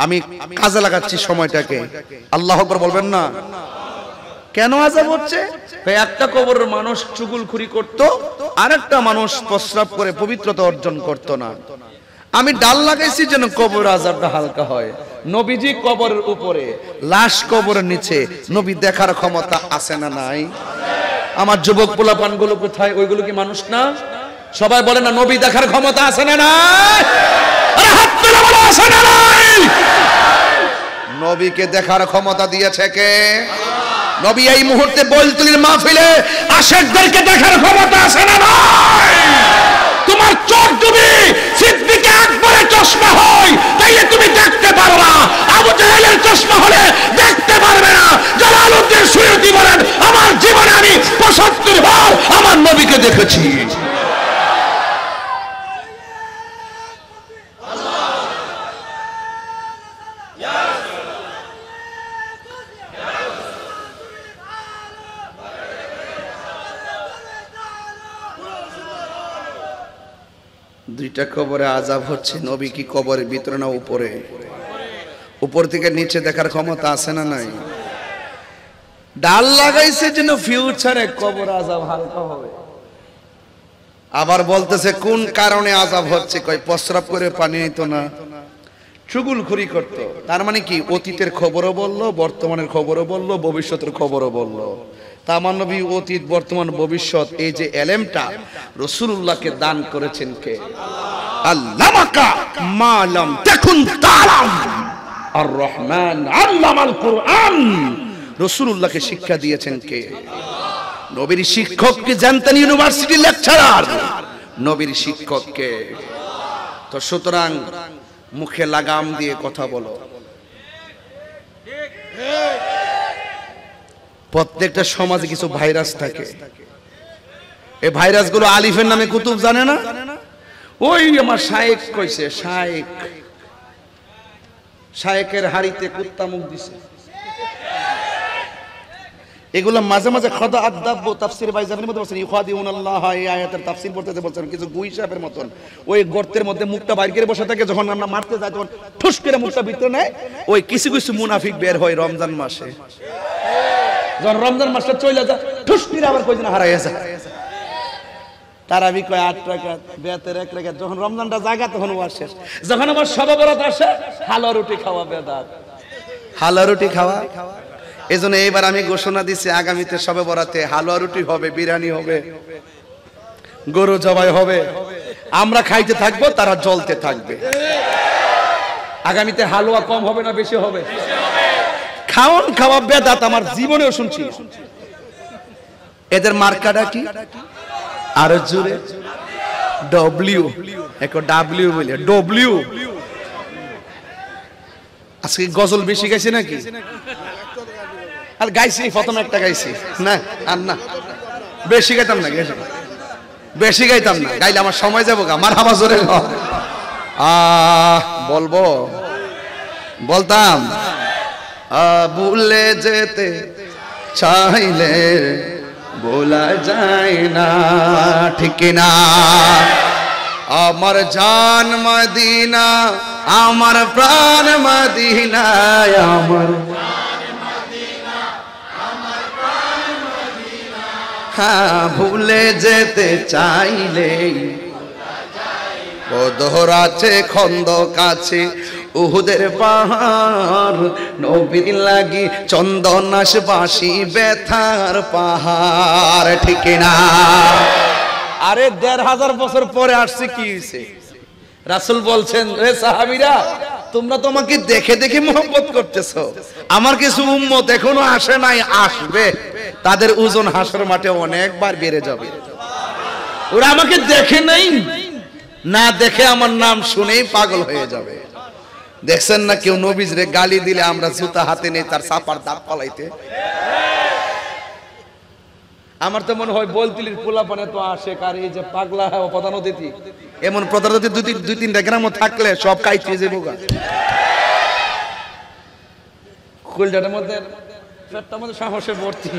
Speaker 1: আমি কাজে লাগাচ্ছি সময়টাকে। আল্লাহু আকবার বলবেন না? কেন আযাব হচ্ছে? একটা কবরের মানুষ চুগলখুরি করত, আরেকটা মানুষ প্রস্রাব করে পবিত্রতা অর্জন করত না। আমি ডাল লাগাইছি যেন কবর আযাবটা হালকা হয়। নবীজি কবরের উপরে, লাশ কবরের নিচে, নবী দেখার ক্ষমতা আছে না নাই? আমার যুবক পোলাপানগুলো কোথায়? ওইগুলো কি মানুষ না? সবাই বলে না নবী দেখার ক্ষমতা আছে না নাই? আরে হাত তুলে বলো আছে না নাই? নবীকে দেখার ক্ষমতা দিয়েছে কে? নবী এই মুহূর্তে বৈতুলের মাহফিলে আশিকদেরকে দেখার ক্ষমতা আছে না নাই? তোমার চোখ তুমি সিদ্দিক আকবরের চশমা হয় তাইলে তুমি দেখতে পারো না, আবু জাহেলের চশমা হলে দেখতে পারবে না। জালালউদ্দিন সুয়ুতী বলেন আমার জীবনে আমি ৭৫ বার আমার নবীকে দেখেছি। দুইটা কবরে আযাব হচ্ছে, নবী কি কবরের ভিতরে না উপরে? উপর থেকে নিচে দেখার ক্ষমতা আছে না নাই? ডাল লাগাইছে যেন ফিউচারে কবর আযাব হালকা হবে। আবার বলতেছে কোন কারণে আযাব হচ্ছে? কয় প্রস্রাব করে পানি নিত না, চুগলখুরি করত। তার মানে কি অতীতের খবরও বললো, বর্তমানের খবরও বললো, ভবিষ্যতের খবরও বললো। তা আমার নবী অতীত বর্তমান ভবিষ্যৎ এই যে এলেমটা রাসূলুল্লাহকে দান করেছেন কে? আল্লামাকা মা লাম তাকুন তাআলাম। আর রহমান আল্লামাল কুরআন। রাসূলুল্লাহকে শিক্ষা দিয়েছেন কে? নবীর শিক্ষককে জানতেন ইউনিভার্সিটি লেকচারার, নবীর শিক্ষককে। তো সুতরাং মুখে লাগাম দিয়ে কথা বলো। প্রত্যেকটা সমাজে কিছু ভাইরাস থাকে, এই ভাইরাসগুলো আলিফের নামে কুতুব জানে না? ওই আমার শায়েক কইছে, শায়েকের হাড়িতে কুত্তা মুখ দিছে। এগুলো মাঝে মাঝে খোদা আদাব তাফসীর বাইজাবের মধ্যে বলছেন ইখাদিউনাল্লাহ, এই আয়াতের তাফসীর পড়তে বলছেন কিছু গুই সাহেবের মতন ওই গর্তের মধ্যে মুখটা বাইর করে বসে থাকে, যখন আমরা মারতে যাই তখন ঠুস করে মুখটা ভিতরে নেয়। ওই কিছু কিছু মুনাফিক বের হয় রমজান মাসে, যখন রমজান মাসটা চলে যায় ঠুস করে আবার কয়জন হারাই আছে। তারাবি কয় 8 রাকাত, বেতের 1 রাকাত। যখন রমজানটা জাগা তখন ওয়াজ শেষ। যখন আবার শবে বরাত আসে, হালুয়া রুটি খাওয়া বেদাত। হালুয়া রুটি খাওয়া। এজন্য এইবার আমি ঘোষণা দিছি, আগামীতে শবে বরাতে হালুয়া রুটি হবে, বিরিয়ানি হবে, গরু জবাই হবে, আমরা খাইতে থাকবো, তারা জ্বলতে থাকবে। আগামীতে হালুয়া কম হবে না বেশি হবে? খাওন খাওয়া বেদাত আমার জীবনেও শুনছি। এদের মার্কাটা কি? আর জোরে ডব্লিউ, এক ডাব্লিউ বলে ডব্লিউ। আজকে গজল বেশি গাইছে নাকি? আর গাইছি প্রথম একটা গাইছি না, আর না বেশি গাইতাম না, বেশি গাইতাম না, গাইলে আমার সময় যাবো গা। মারহাবা জোরে বলবো, বলতাম ভুলে যেতে চাইলে বলা যায় না, ঠিক না? আমার জান মদিনা, আমার প্রাণ মদিনা, আমার হ্যাঁ, ভুলে যেতে চাইলে বদর আছে খন্দক আছে, উহুদের পাহাড়, নবীর লাগি চন্দনাস বাসি ব্যথার পাহাড়, ঠিক না? আরে 1500 বছর পরে আসছে, কি হয়েছে? রাসূল বলছেন, রে সাহাবীরা, তোমরা তো আমাকে দেখে দেখে মোহাম্মত করতেছো, আমার কিছু উম্মত এখনো আসে নাই, আসবে, তাদের ওজন হাসর মাঠে অনেকবার বেড়ে যাবে। ওরা আমাকে দেখে নাই, না দেখে আমার নাম শুনেই পাগল হয়ে যাবে। দেখছেন না কেউ নবীজরে গালি দিলে আমরা জুতা হাতে নেই তার চাপার দাঁত পালাইতে? আমার তো মনে হয় বলতিলির পোলাপানে তো আসে, কার এই যে পাগলা প্রধান অতিথি, এমন প্রধান অতিথি 2-3টা গ্রামও থাকলে সব কাইতে যাবো গা। কুলটার মধ্যে পেটটার মধ্যে সাহসে ভর্তি।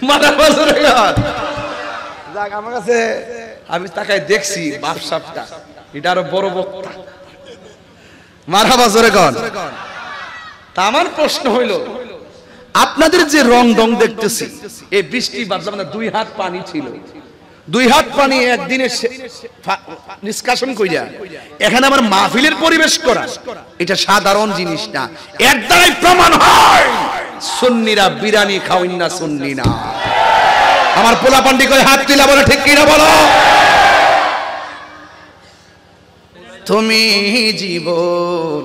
Speaker 1: মাথা বছরে যাক, আমার কাছে আমি তাকাই দেখছি বাপসাপটা, এটা আরো বড় বক্তা। মারহাবা জোরে গান। তা আমার প্রশ্ন হইল, আপনাদের যে রং ডং দেখতেছি, এই বৃষ্টি বাদলা মানে 2 হাত পানি ছিল, 2 হাত পানি একদিনে নিষ্কাশন কইরা এখানে আমার মাহফিলের পরিবেশ করা, এটা সাধারণ জিনিস না। এর দ্বারাই প্রমাণ হয় সুন্নিরা বিরানি খাওয়েন না, সুন্নি না। আমার পোলা পান্ডি কই হাত তুলা বলে, ঠিক কিনা বলো? তুমি জীবন,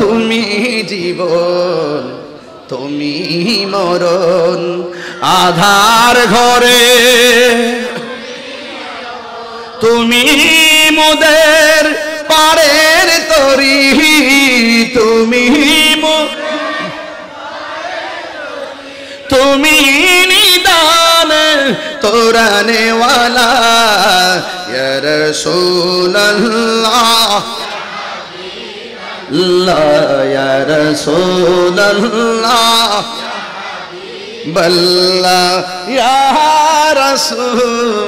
Speaker 1: তুমি জীবন, তুমি মরণ, আধার ঘরে তুমি মোদের পারের তরি, তুমি তুমি নিদান তোরানে ওয়ালা, ইয়া রাসূলুল্লাহ, ইয়া রাসূলুল্লাহ, বল্লা ইয়া রাসূলুল্লাহ।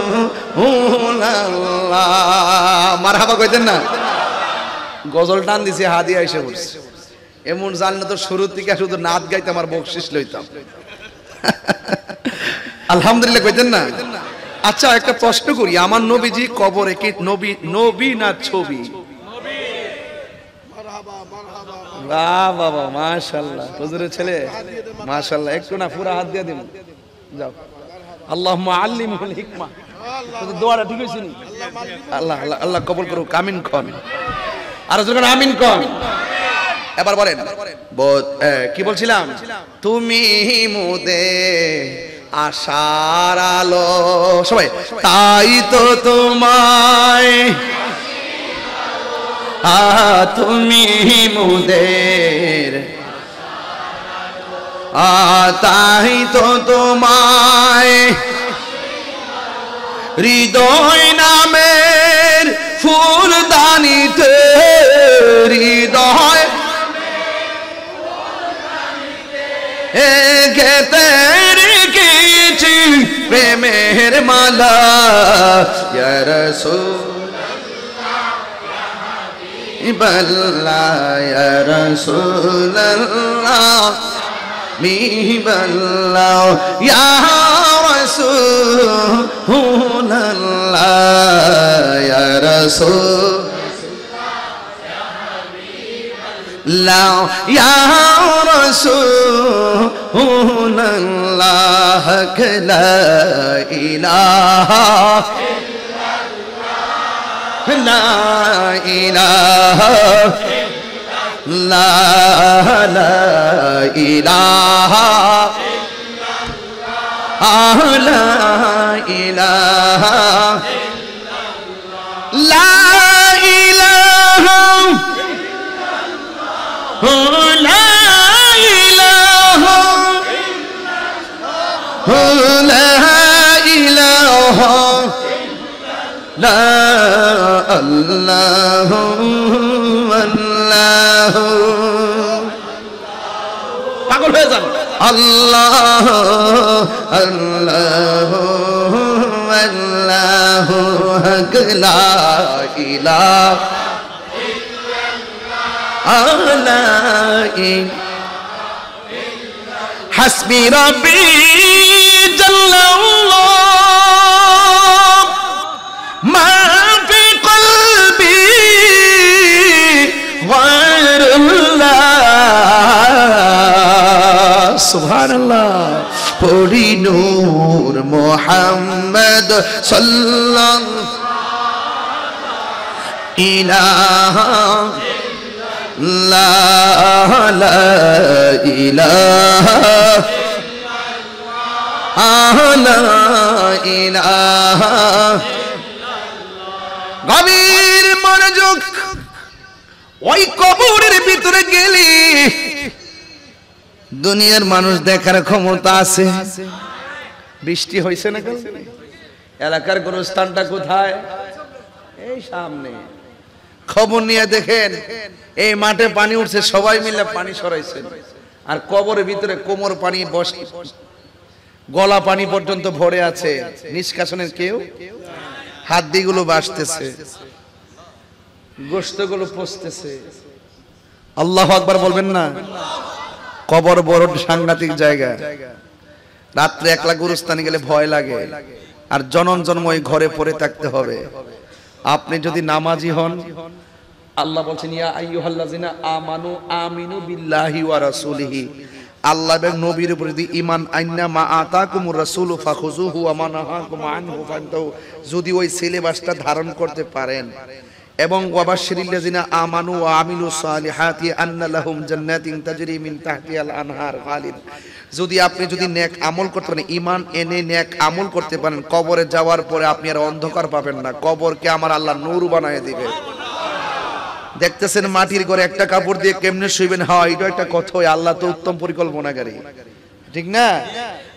Speaker 1: মারহাবা কইতেন না? গজল টান দিছে, হাদিয়া এসে পড়ছে। এমন জানলে তো শুরু থেকে শুধু নাচ গাইতে আমার বকশিশ লইতাম। আলহামদুলিল্লাহ কইতেন না? আচ্ছা, একটা প্রশ্ন করি, আমার নবীজি কবরে কি নবী না ছবি? বাহ বাবা, মাশাআল্লাহ, হুজুরের ছেলে, মাশাআল্লাহ। একটু না, পুরো হাত দিয়ে দিন, যাও। আল্লাহুম্মা আল্লিমহুল হিকমা। দোয়াটা ঠিক হইছে নি? আল্লাহ আল্লাহ আল্লাহ কবুল করুক, আমিন কোন। আর যখন আমিন কোন, এবার বলেন কি বলছিলাম? তুমি মোদের আশার আলো, সবাই তাই তো তোমায়, তুমি মোদের, তাই তো তোমায় হৃদয় নামের ফুলদানিতে, হৃদয় গেতে রেখেছি প্রেমের মালা, ইয়া রাসূলুল্লাহ, بالله يا رسول الله بالله يا رسول الله يا رسول الله يا رسول الله لا إله لا إله لا لا إله لا إله لا إله لا إله لا إله لا الله الله পাগল হয়ে যান আল্লাহ আল্লাহ আল্লাহ হক লা ইলাহা ইল্লাল্লাহ হাসবি রাব্বি জাল্লাল্লাহ মা ফি কলবি গায়রুল্লাহ সুবহানাল্লাহ পড়ি নূর মুহাম্মদ সাল্লাল্লাহু ইলাহা লা লা ইলাহা লা ইলাহা গভীর মনোযোগ ওই কবরের ভিতরে গেলি দুনিয়ার মানুষ দেখার ক্ষমতা আছে বৃষ্টি হইছে না কাল এলাকার গোরস্থানটা কোথায় এই সামনে খবর নিয়ে দেখেন এই মাঠে পানি উঠছে সবাই মিলে পানি সরাইছে আর কবরের ভিতরে কোমর পানি বসে গলা পানি পর্যন্ত ভরে আছে নিষ্কাশনের কেউ হাড্ডিগুলো বাসতেছে গোশতগুলো পচতেছে আল্লাহু আকবার বলবেন না কবর বড় সাংঘাতিক জায়গা রাত্রে একলা গুরুস্থানে গেলে ভয় লাগে আর জনম জন্ম ওই ঘরে পড়ে থাকতে হবে আপনি যদি নামাজি হন আল্লাহ বলেন ইয়া আইয়ুহাল্লাযিনা আমানু আমিনু বিল্লাহি ওয়া রাসূলিহি আল্লাহ এবং নবীর উপর যদি ঈমান আইনা মা আতাকুমুর রাসূলু ফাখুযুহু ওয়া মা নাহাকুম আনহু ফান্তাহু যদি ওই সিলেবাসটা ধারণ করতে পারেন এবং ওয়াবাশশিরিল্লাযিনা আমানু ওয়া আমিলুস সালিহাতি আন্না লাহুম জান্নাতিন তাজরি মিন তাহতিহাল আনহার খালিদ যদি আপনি যদি নেক আমল করতে পারেন ঈমান এনে নেক আমল করতে পারেন কবরে যাওয়ার পরে আপনি আর অন্ধকার পাবেন না কবরকে আমার আল্লাহ নূর বানায় দিবে দেখতেছেন মাটির ঘরে একটা কাপড় দিয়ে কেমনে শুইবেন হয় এটা একটা কথা আল্লাহ তো উত্তম পরিকল্পনাকারী ঠিক না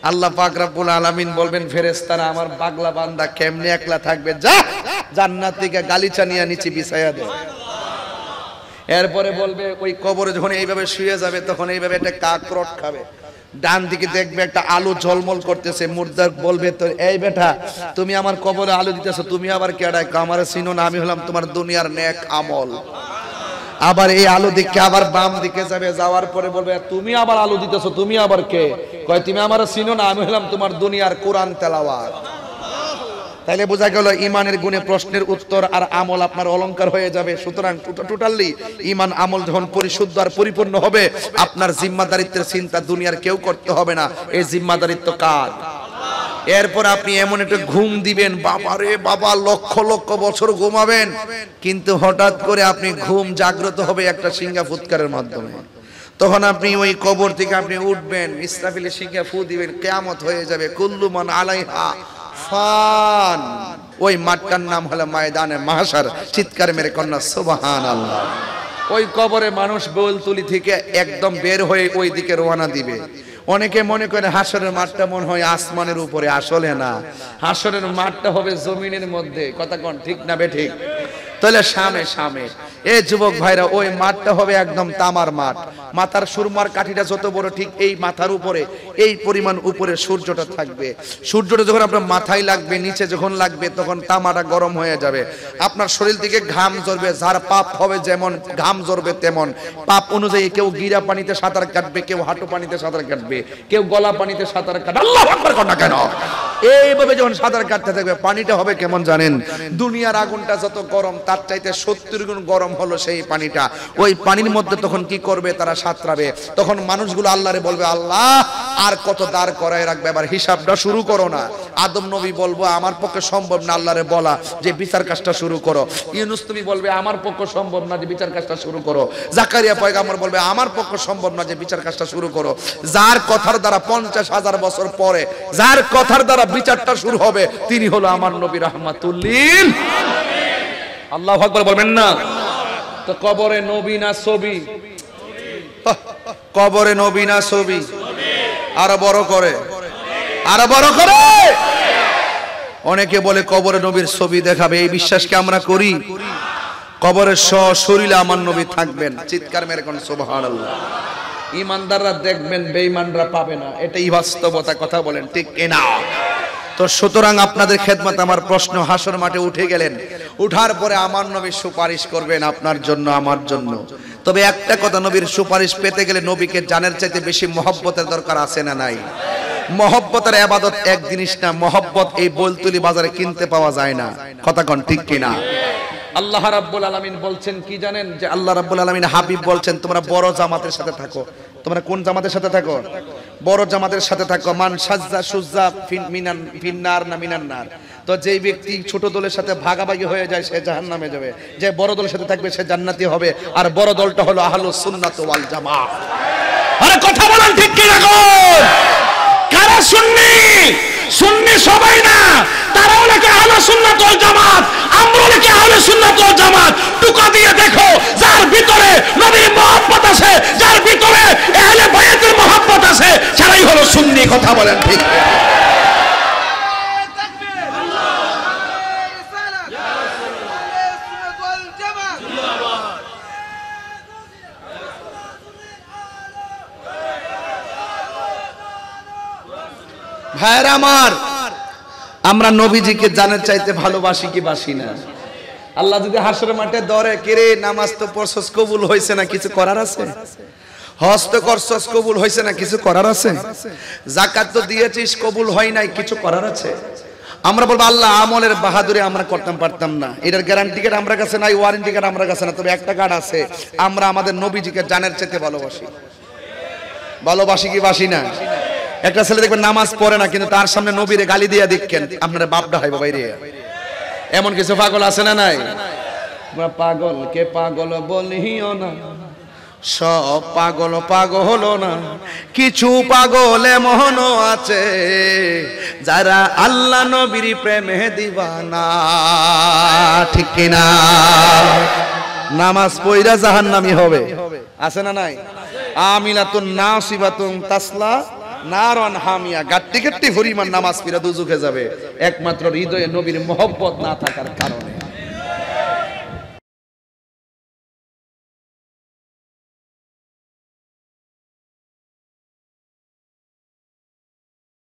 Speaker 1: আল্লাহ পাক রব্বুল আলামিন বলবেন ফেরেশতারা আমার পাগলা বান্দা কেমনে একলা থাকবে যা জান্নাত থেকে গালিচা নিয়ে নিচে বিছায়া দে এরপরে বলবে ওই কবরে যখন এইভাবে শুয়ে যাবে তখন এইভাবে একটা কাকরট খাবে ডান দিকে দেখবে একটা আলো ঝলমল করতেছে মুর্দা বলবে তো এই বেটা তুমি আমার কবরে আলো দিতেছো তুমি আবার কেডা আমারে চিনো না আমি হলাম তোমার দুনিয়ার নেক আমল আবার এই আলো দিকে আবার বাম দিকে যাবে যাওয়ার পরে বলবে তুমি আবার আলো দিতেছো তুমি আবার কে কয় তুমি আমারে চিনো না আমি হলাম তোমার দুনিয়ার কোরআন তেলাওয়াত তাইলে বোঝা গেল ঈমানের গুণে প্রশ্নের উত্তর আর আমল আপনার অলংকার হয়ে যাবে সুতরাং টোটালি ঈমান আমল যখন পরিশুদ্ধ আর পরিপূর্ণ হবে আপনার জিম্মাদারিত্বের চিন্তা দুনিয়ার কেউ করতে হবে না এই জিম্মাদারিত্ব কার এরপর আপনি এমন একটা ঘুম দিবেন বাবারে বাবা লক্ষ লক্ষ বছর ঘুমাবেন কিন্তু হঠাৎ করে আপনি ঘুম জাগ্রত হবে একটা সিংহা ফুৎকারের মাধ্যমে তখন আপনি ওই কবর থেকে আপনি উঠবেন ইসরাফিলের সিংহা ফু দিবেন কিয়ামত হয়ে যাবে কুল্লু মান আলাইহা ফান ওই মাঠটার নাম হলো ময়দানে মাহশার চিৎকার মেরে কন্যা সুবহানাল্লাহ ওই কবরে মানুষ বেলতুলি থেকে একদম বের হয়ে ওই দিকে রওনা দিবে অনেকে মনে করে হাসরের মাঠটা মনে হয় আসমানের উপরে আসলে না হাসরের মাঠটা হবে জমিনের মধ্যে কথা কোন ঠিক না বে ঠিক তাহলে সামনে এই যুবক ভাইরা, ওই মাঠটা হবে একদম তামার মাঠ। মাথার সুরমার কাঠিটা যত বড়, ঠিক এই মাথার উপরে এই পরিমাণ উপরে সূর্যটা থাকবে। সূর্যটা যখন আপনার মাথায় লাগবে, নিচে যখন লাগবে, তখন তামাটা গরম হয়ে যাবে। আপনার শরীর থেকে ঘাম ঝরবে, যার পাপ হবে যেমন ঘাম ঝরবে তেমন। পাপ অনুযায়ী কেউ গিরা পানিতে সাঁতার কাটবে, কেউ হাঁটু পানিতে সাঁতার কাটবে, কেউ গলা পানিতে সাঁতার কাটবে। আল্লাহু আকবার কর না কেন? এইভাবে যখন সাঁতার কাটতে থাকবে, পানিটা হবে কেমন জানেন? দুনিয়ার আগুনটা যত গরম, তার চাইতে 70 গুণ গরম হলো সেই পানিটা। ওই পানির মধ্যে তখন কি করবে? তারা সাঁতরাবে। তখন মানুষগুলো আল্লাহরে বলবে, আল্লাহ আর কত দাঁড় করায় রাখবে, এবার হিসাবটা শুরু করো না। আদম নবী বলবো, আমার পক্ষে সম্ভব না আল্লাহরে বলা যে বিচার কাজটা শুরু করো। ইউনূস তুমি বলবে, আমার পক্ষে সম্ভব না যে বিচার কাজটা শুরু করো। জাকারিয়া পয়গম্বর বলবে, আমার পক্ষে সম্ভব না যে বিচার কাজটা শুরু করো। যার কথার দ্বারা 50,000 বছর পরে যার কথার দ্বারা বিচারটা শুরু হবে, তিনি হলো আমার নবী রাহমাতুল লিল আলামিন। আল্লাহু আকবার বলবেন না? তো কবরে নবী না ছবি? কবরে নবী না ছবি? আরো বড় করে, আরো বড় করে। অনেকে বলে কবরে নবীর ছবি দেখাবে, এই বিশ্বাসকে আমরা করি? কবরের শরীরে আমার নবী থাকবেন। চিৎকার মেরে কোন সুবহানাল্লাহ। ইমানদাররা দেখবেন, বেঈমানরা পাবে না, এটাই বাস্তবতা। কথা বলেন ঠিক কিনা? তো সুতরাং আপনাদের খেদমত আমার প্রশ্ন, হাসর মাঠে উঠে গেলেন, উঠার পরে আমার নবী সুপারিশ করবেন আপনার জন্য, আমার জন্য। তবে একটা কথা, নবীর সুপারিশ পেতে গেলে নবীকে জানের চাইতে বেশি মহব্বতের দরকার আছে না নাই? মহব্বতের ইবাদত এক জিনিস না, মহব্বত এই বলতুলি বাজারে কিনতে পাওয়া যায় না। কথা কোন ঠিক কিনা? আল্লাহ রাব্বুল আলামিন বলছেন কি জানেন? যে আল্লাহ রাব্বুল আলামিন হাবিব বলছেন, তোমরা বড় জামাতের সাথে থাকো। তোমরা কোন জামাতের সাথে থাকো? বড় জামাতের সাথে থাকো। মান সাজ্জা সুজ্জা ফিন্নার না মিনান্নার। তো যেই ব্যক্তি ছোট দলের সাথে ভাগাভাগি হয়ে যায়, সে জাহান্নামে যাবে। যে বড় দলের সাথে থাকবে, সে জান্নাতি হবে। আর বড় দলটা হলো আহলুস সুন্নাত ওয়াল জামাত। আরে কথা বলেন ঠিক কি না? কারা সুন্নি? সুন্নি সবাই না, তারাও নাকি আহলুস সুন্নাত ওয়াল জামাত, আমরা নাকি আহলুস সুন্নাত ওয়াল জামাত। টুকা দিয়ে দেখো, যার ভিতরে নবীর মহব্বত আছে, যার ভিতরে আহলে বায়াতের মহব্বত আছে, সেটাই হলো সুন্নি। কথা বলেন ঠিক? ভাইরা আমার, আমরা নবীজিকে জানার চাইতে ভালোবাসি কি বাসি না? আল্লাহ যদি হাসরের মাঠে ধরে, কেরে নামাজ তো পড়ছস, কবুল হইছে না, কিছু করার আছে? হজ তো করছস, কবুল হইছে না, কিছু করার আছে? যাকাত তো দিয়েছিস, কবুল হয় নাই, কিছু করার আছে? আমরা বলবো, আল্লাহ আমলের বাহাদুরি আমরা করতাম পারতাম না। এটার গ্যারান্টি কার্ড আমার কাছে নাই, ওয়ারেন্টি কার্ড আমার কাছে না, তবে একটা কার্ড আছে, আমরা আমাদের নবীজিকে জানার চাইতে ভালোবাসি। ভালোবাসি কি বাসি না? একটা ছেলে দেখবেন নামাজ পড়ে না, কিন্তু তার সামনে নবীরে গালি দিয়ে দেখেন, আপনারা বাপডা হয় বাইরে। এমন কিছু পাগল আছে না নাই? পাগল কে পাগল বলিও না, সব পাগল পাগল না, কিছু পাগল এমন আছে যারা আল্লাহ নবীর প্রেমে দিওয়ানা। ঠিক কিনা? নামাজ পড়া জাহান্নামী হবে, আছে না নাই? আমিলাতুন নাসিবাতুন তাসলা নারান হামিয়া। গাট্টি গাট্টি পরিমাণ নামাজ পড়া দুজখে যাবে, একমাত্র হৃদয়ে নবীর মহব্বত না থাকার কারণে।